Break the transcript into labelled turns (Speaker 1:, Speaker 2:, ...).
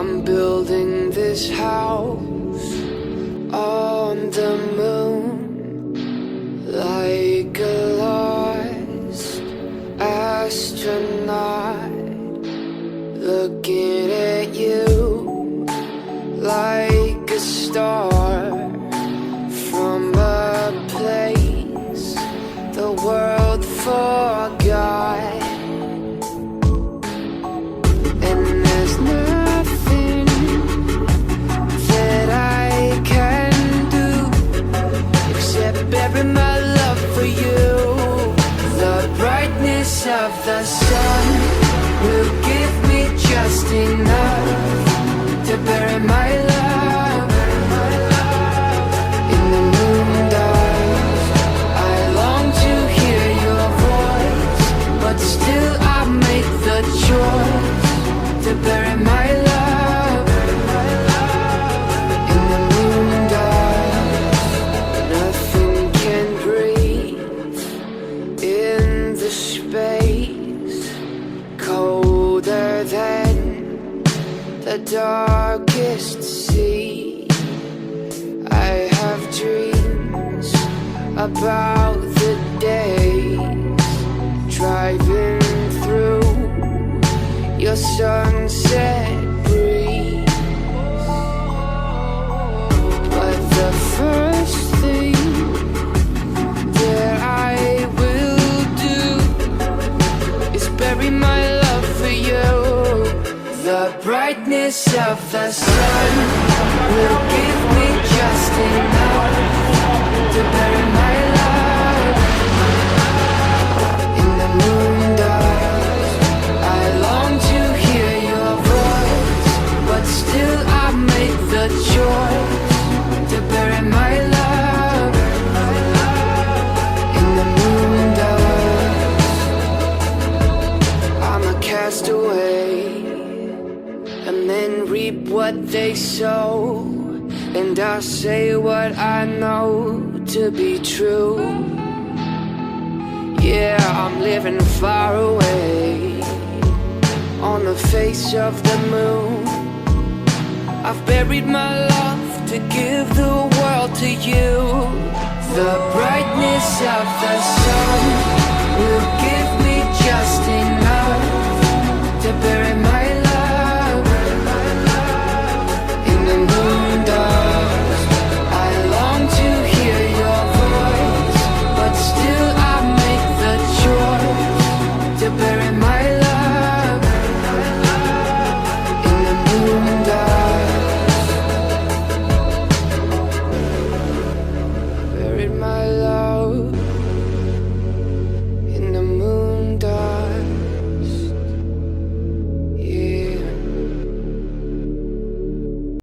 Speaker 1: I'm building this house on the moon, like a lost astronaut, looking at you like a star from a place the world forgot. And there's nothing that I can do except bury my love for you. The brightness of the sun will give me just enough to bury my love. In the moonlight, I long to hear your voice, but still I make the choice to bury my love. In the moonlight, nothing can breathe in the space colder than the darkest sea. I have dreams about the days driving through your sunset breeze. But the first thing that I will do is bury my love for you. The brightness of the sun will give me just enough to bury my love. In the moonlight, I long to hear your voice, but still I make the choice to bury my love. In the moonlight, I'm a castaway, and men reap what they sow, and I say what I know to be true. Yeah, I'm living far away on the face of the moon. I've buried my love to give the world to you. The brightness of the sun